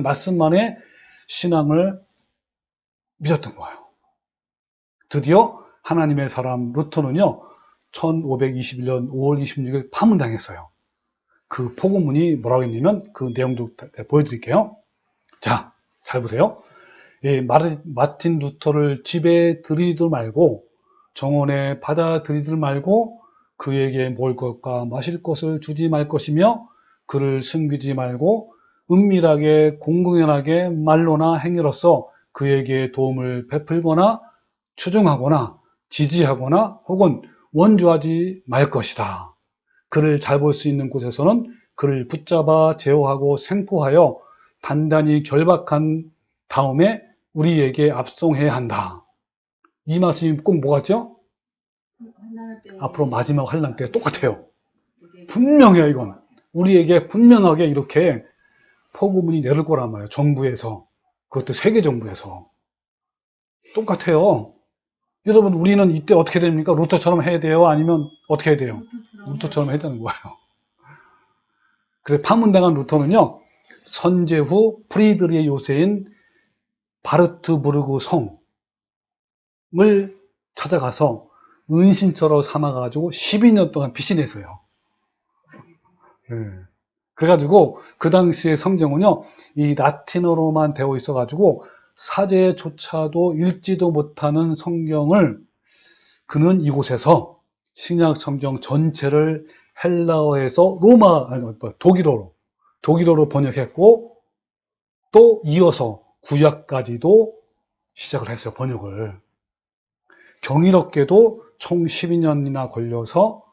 말씀만에 신앙을 믿었던 거예요. 드디어 하나님의 사람 루터는요, 1521년 5월 26일 파문당했어요. 그 포고문이 뭐라고 했냐면, 그 내용도 보여드릴게요. 자, 잘 보세요. 마틴 루터를 집에 들이도 말고 정원에 받아들이들 말고 그에게 먹을 것과 마실 것을 주지 말 것이며 그를 숨기지 말고 은밀하게 공공연하게 말로나 행위로서 그에게 도움을 베풀거나 추종하거나 지지하거나 혹은 원조하지 말 것이다. 그를 잘 볼 수 있는 곳에서는 그를 붙잡아 제어하고 생포하여 단단히 결박한 다음에 우리에게 압송해야 한다. 이 말씀이 꼭 뭐같죠? 앞으로 마지막 환난 때 똑같아요. 분명해요, 이건. 우리에게 분명하게 이렇게 포고문이 내릴 거란 말이에요. 정부에서. 그것도 세계 정부에서. 똑같아요. 여러분, 우리는 이때 어떻게 됩니까? 루터처럼 해야 돼요? 아니면 어떻게 해야 돼요? 루터처럼 해야 되는 거예요. 그래서 파문당한 루터는요, 선제 후 프리드리의 요새인 바르트부르크 성을 찾아가서 은신처로 삼아가지고 12년 동안 피신했어요. 네. 그래가지고 그 당시의 성경은요, 이 라틴어로만 되어 있어가지고 사제조차도 읽지도 못하는 성경을 그는 이곳에서 신약 성경 전체를 헬라어에서 독일어로 번역했고 또 이어서 구약까지도 시작을 했어요, 번역을. 경이롭게도 총 12년이나 걸려서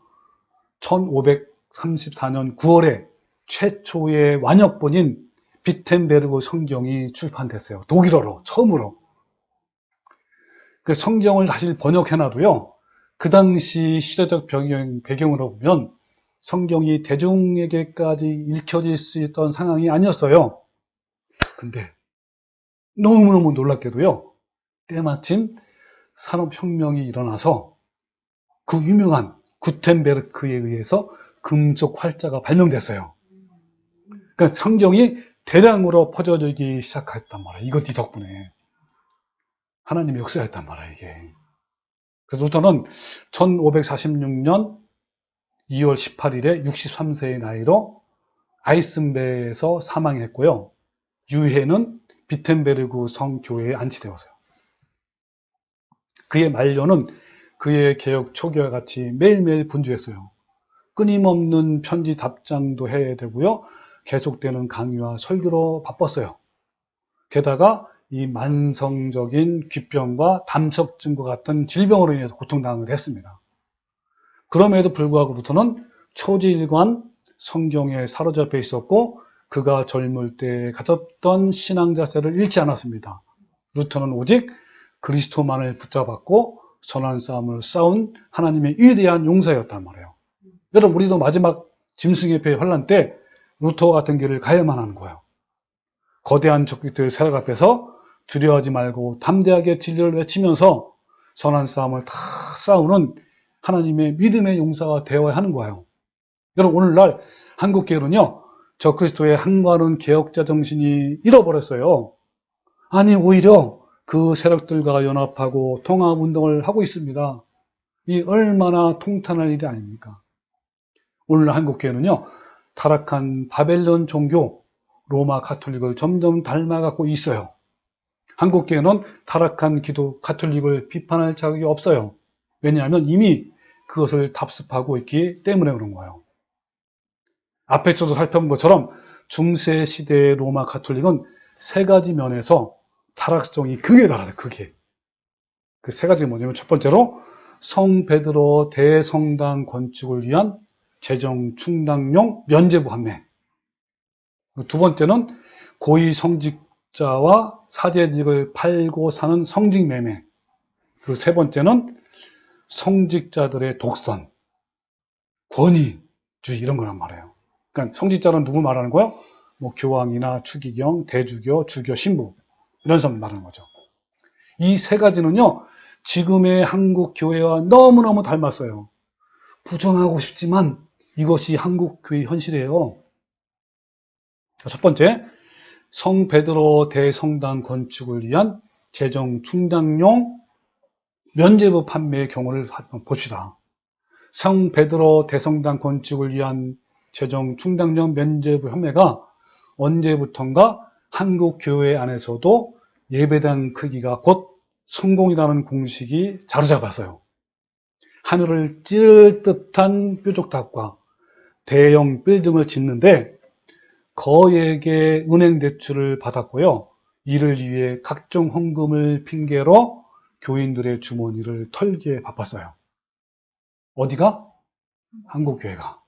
1534년 9월에 최초의 완역본인 비텐베르그 성경이 출판됐어요. 독일어로 처음으로. 그 성경을 다시 번역해놔도요, 그 당시 시대적 배경으로 보면 성경이 대중에게까지 읽혀질 수 있던 상황이 아니었어요. 근데 너무너무 놀랍게도요, 때마침 산업혁명이 일어나서 그 유명한 구텐베르크에 의해서 금속 활자가 발명됐어요. 그러니까 성경이 대량으로 퍼져지기 시작했단 말이에요. 이것 이 덕분에. 하나님의 역사였단 말이에요, 이게. 그래서 루터는 1546년 2월 18일에 63세의 나이로 아이슨베에서 사망했고요. 유해는 비텐베르그 성교회에 안치되었어요. 그의 만료는 그의 개혁 초기와 같이 매일매일 분주했어요. 끊임없는 편지 답장도 해야 되고요. 계속되는 강의와 설교로 바빴어요. 게다가 이 만성적인 귀병과 담석증과 같은 질병으로 인해서 고통당을 했습니다. 그럼에도 불구하고 루터는 초지일관 성경에 사로잡혀 있었고 그가 젊을 때 가졌던 신앙 자세를 잃지 않았습니다. 루터는 오직 그리스도만을 붙잡았고 선한 싸움을 싸운 하나님의 위대한 용사였단 말이에요. 여러분, 우리도 마지막 짐승의 배 환난 때 루터와 같은 길을 가야만 하는 거예요. 거대한 적들의 세력 앞에서 두려워하지 말고 담대하게 진리를 외치면서 선한 싸움을 다 싸우는 하나님의 믿음의 용사가 되어야 하는 거예요. 여러분, 오늘날 한국교회는요, 저 그리스도의 한가는 개혁자 정신이 잃어버렸어요. 아니, 오히려 그 세력들과 연합하고 통합운동을 하고 있습니다. 이 얼마나 통탄할 일이 아닙니까? 오늘날 한국교회는요, 타락한 바벨론 종교, 로마 가톨릭을 점점 닮아가고 있어요. 한국교회는 타락한 가톨릭을 비판할 자격이 없어요. 왜냐하면 이미 그것을 답습하고 있기 때문에 그런 거예요. 앞에 저도 살펴본 것처럼 중세 시대의 로마 가톨릭은 세 가지 면에서 타락성이 극에 달하죠, 극에. 그 세 가지가 뭐냐면, 첫 번째로 성 베드로 대성당 건축을 위한 재정 충당용 면죄부 판매. 두 번째는 고위 성직자와 사제직을 팔고 사는 성직 매매. 그리고 세 번째는 성직자들의 독선, 권위주의 이런 거란 말이에요. 그러니까 성직자는 누구 말하는 거예요? 뭐 교황이나 추기경, 대주교, 주교, 신부 이런 사람 말하는 거죠. 이 세 가지는요, 지금의 한국 교회와 너무너무 닮았어요. 부정하고 싶지만 이것이 한국 교회 현실이에요. 첫 번째, 성 베드로 대성당 건축을 위한 재정 충당용 면죄부 판매의 경우를 봅시다. 성 베드로 대성당 건축을 위한 재정 충당용 면죄부 판매가 언제부턴가 한국 교회 안에서도 예배당 크기가 곧 성공이라는 공식이 자리 잡았어요. 하늘을 찌를 듯한 뾰족탑과 대형 빌딩을 짓는데 거액의 은행 대출을 받았고요. 이를 위해 각종 헌금을 핑계로 교인들의 주머니를 털기에 바빴어요. 어디가? 한국교회가.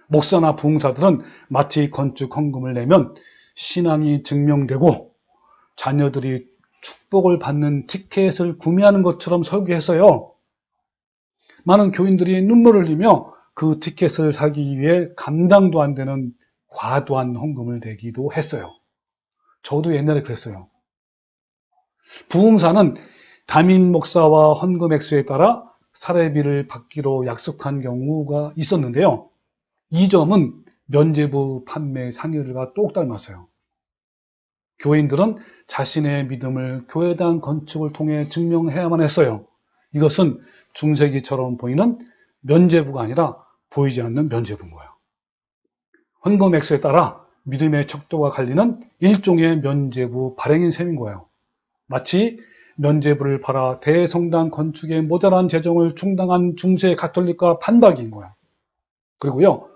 목사나 부흥사들은 마치 건축 헌금을 내면 신앙이 증명되고 자녀들이 축복을 받는 티켓을 구매하는 것처럼 설계해서요. 많은 교인들이 눈물을 흘리며 그 티켓을 사기 위해 감당도 안 되는 과도한 헌금을 내기도 했어요. 저도 옛날에 그랬어요. 부흥사는 담임 목사와 헌금 액수에 따라 사례비를 받기로 약속한 경우가 있었는데요. 이 점은 면죄부 판매 상의들과 똑 닮았어요. 교인들은 자신의 믿음을 교회당 건축을 통해 증명해야만 했어요. 이것은 중세기처럼 보이는 면죄부가 아니라 보이지 않는 면죄부인 거예요. 헌금 액수에 따라 믿음의 척도가 갈리는 일종의 면죄부 발행인 셈인 거예요. 마치 면죄부를 팔아 대성당 건축에 모자란 재정을 충당한 중세 가톨릭과 판박인 거예요. 그리고요,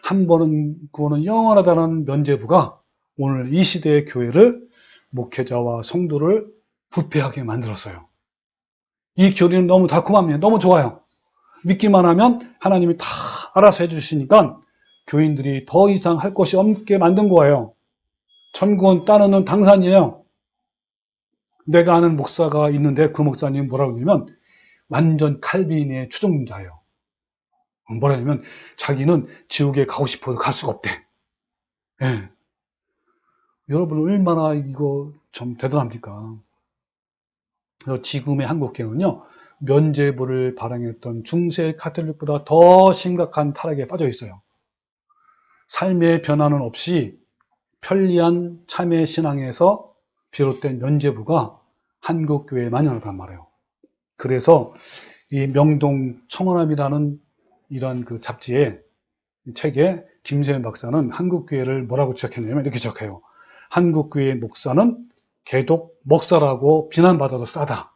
한 번은 구원은 영원하다는 면죄부가 오늘 이 시대의 교회를, 목회자와 성도를 부패하게 만들었어요. 이 교리는 너무 달콤합니다. 너무 좋아요. 믿기만 하면 하나님이 다 알아서 해주시니까 교인들이 더 이상 할 것이 없게 만든 거예요. 천국은 따르는 당산이에요. 내가 아는 목사가 있는데 그 목사님 뭐라고 하냐면 완전 칼빈의 추종자예요. 뭐라냐면 자기는 지옥에 가고 싶어도 갈 수가 없대. 예. 여러분 얼마나 이거 좀 대단합니까? 지금의 한국교회는요, 면죄부를 발행했던 중세 가톨릭보다 더 심각한 타락에 빠져 있어요. 삶의 변화는 없이 편리한 참회 신앙에서 비롯된 면죄부가 한국교회에 만연하단 말이에요. 그래서 이 명동 청원함이라는 이런 그 잡지에, 책에 김세현 박사는 한국교회를 뭐라고 지적했냐면 이렇게 지적해요. 한국교회 목사는 개독 목사라고 비난받아도 싸다.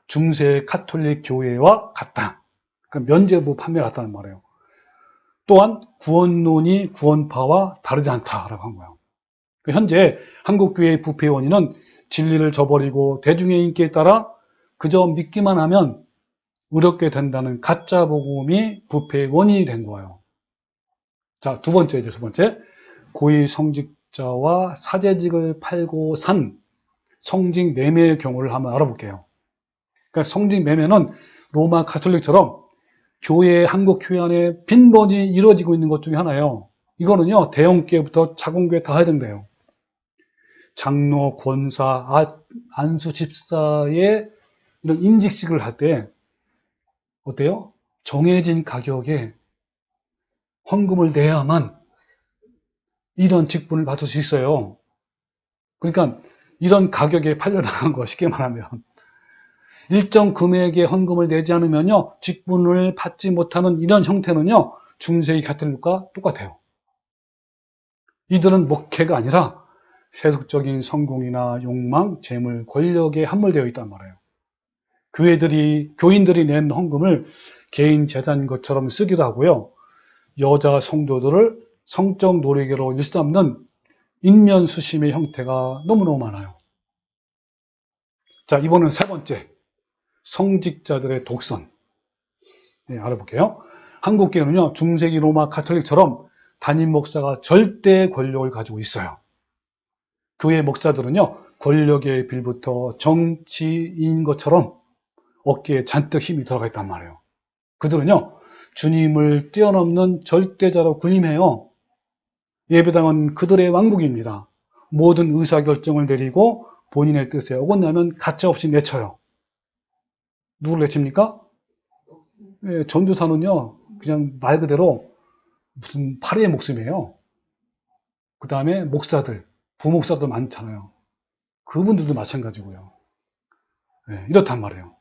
중세 카톨릭 교회와 같다. 그러니까 면죄부 판매 같다는 말이에요. 또한 구원론이 구원파와 다르지 않다라고 한 거예요. 현재 한국교회의 부패 원인은 진리를 저버리고 대중의 인기에 따라 그저 믿기만 하면 의롭게 된다는 가짜 복음이 부패의 원인이 된 거예요. 자, 두 번째. 고위 성직자와 사제직을 팔고 산 성직 매매의 경우를 한번 알아볼게요. 그러니까 성직 매매는 로마 가톨릭처럼 교회, 한국 교회 안에 빈번히 이루어지고 있는 것 중에 하나예요. 이거는요, 대형교회부터 작은교회 다 해야 된대요. 장로, 권사, 안수 집사의 이런 인직식을 할 때 어때요? 정해진 가격에 헌금을 내야만 이런 직분을 받을 수 있어요. 그러니까 이런 가격에 팔려나간 거 쉽게 말하면 일정 금액의 헌금을 내지 않으면요, 직분을 받지 못하는 이런 형태는요, 중세기 가톨릭과 똑같아요. 이들은 목회가 아니라 세속적인 성공이나 욕망, 재물, 권력에 함몰되어 있단 말이에요. 교인들이 낸 헌금을 개인 재산인 것처럼 쓰기도 하고요. 여자 성도들을 성적 노리개로 일삼는 인면수심의 형태가 너무너무 많아요. 자, 이번엔 세 번째. 성직자들의 독선. 네, 알아볼게요. 한국교회는요, 중세기 로마 가톨릭처럼 담임 목사가 절대 권력을 가지고 있어요. 교회 목사들은요, 권력의 빌부터 정치인 것처럼 어깨에 잔뜩 힘이 들어가 있단 말이에요. 그들은요, 주님을 뛰어넘는 절대자로 군림해요. 예배당은 그들의 왕국입니다. 모든 의사결정을 내리고 본인의 뜻에 어긋나면 가차없이 내쳐요. 누굴 내칩니까? 예, 전도사는요, 그냥 말 그대로 무슨 파리의 목숨이에요. 그 다음에 목사들, 부목사도 많잖아요. 그분들도 마찬가지고요. 예, 이렇단 말이에요.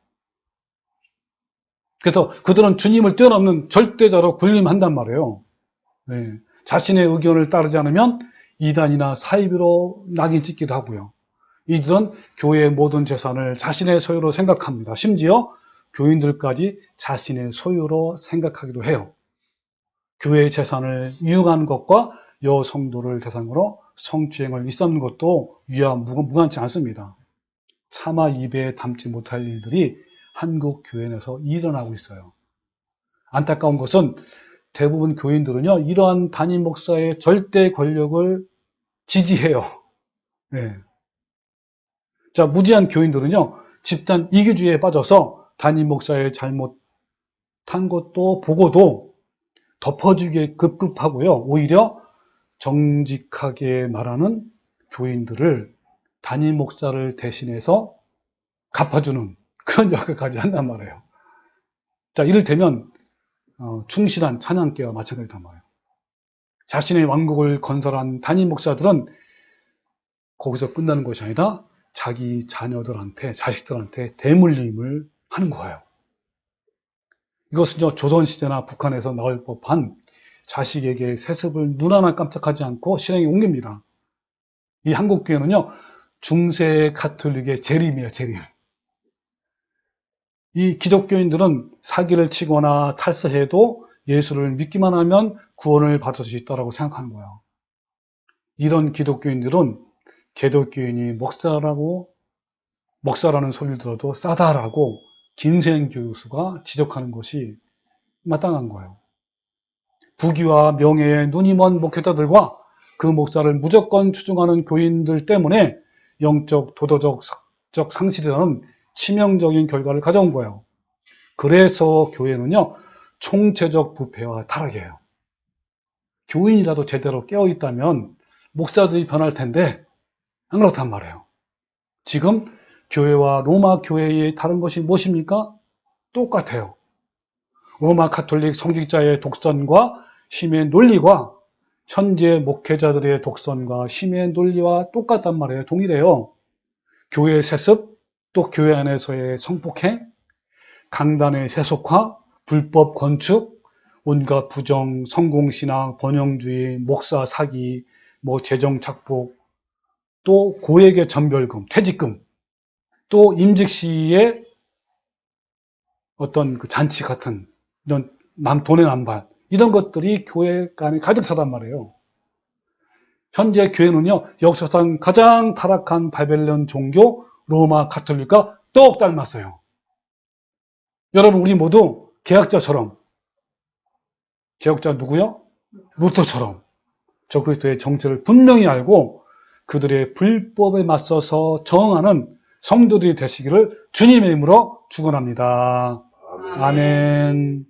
그래서 그들은 주님을 뛰어넘는 절대자로 군림한단 말이에요. 예, 자신의 의견을 따르지 않으면 이단이나 사이비로 낙인 찍기도 하고요. 이들은 교회의 모든 재산을 자신의 소유로 생각합니다. 심지어 교인들까지 자신의 소유로 생각하기도 해요. 교회의 재산을 이용하는 것과 여성도를 대상으로 성추행을 일삼는 것도 위와 무관치 않습니다. 차마 입에 담지 못할 일들이 한국 교회 내에서 일어나고 있어요. 안타까운 것은 대부분 교인들은요, 이러한 담임 목사의 절대 권력을 지지해요. 네. 자, 무지한 교인들은요, 집단 이기주의에 빠져서 담임 목사의 잘못한 것도 보고도 덮어주기에 급급하고요. 오히려 정직하게 말하는 교인들을 담임 목사를 대신해서 갚아주는 그런 역할까지 한단 말이에요. 자, 이를테면 충실한 찬양교와 마찬가지단 말이에요. 자신의 왕국을 건설한 담임 목사들은 거기서 끝나는 것이 아니라 자기 자녀들한테, 자식들한테 대물림을 하는 거예요. 이것은 조선시대나 북한에서 나올 법한 자식에게 세습을 눈 하나 깜짝하지 않고 실행에 옮깁니다. 이 한국교회는요, 중세 가톨릭의 재림이에요, 재림. 이 기독교인들은 사기를 치거나 탈세해도 예수를 믿기만 하면 구원을 받을 수 있다고 생각하는 거예요. 이런 기독교인들은 개독교인이 목사라는 소리를 들어도 싸다라고 김세현 교수가 지적하는 것이 마땅한 거예요. 부귀와 명예에 눈이 먼 목회자들과 그 목사를 무조건 추종하는 교인들 때문에 영적, 도덕적 상실이라는 치명적인 결과를 가져온 거예요. 그래서 교회는요, 총체적 부패와 타락이에요. 교인이라도 제대로 깨어있다면 목사들이 변할 텐데 안 그렇단 말이에요. 지금 교회와 로마 교회의 다른 것이 무엇입니까? 똑같아요. 로마 가톨릭 성직자의 독선과 심의 논리와 현재 목회자들의 독선과 심의 논리와 똑같단 말이에요. 동일해요. 교회 세습, 또 교회 안에서의 성폭행, 강단의 세속화, 불법 건축, 온갖 부정, 성공신앙, 번영주의, 목사 사기, 재정 착복, 또 고액의 전별금, 퇴직금, 또 임직 시의 어떤 그 잔치 같은 이런 돈의 남발, 이런 것들이 교회 안에 가득 차단 말이에요. 현재 교회는요, 역사상 가장 타락한 바벨론 종교 로마 가톨릭과 똑 닮았어요. 여러분, 우리 모두 개혁자처럼, 개혁자 누구요? 루터처럼 저 그리스도의 정체를 분명히 알고 그들의 불법에 맞서서 저항하는 성도들이 되시기를 주님의 이름으로 축원합니다. 아멘.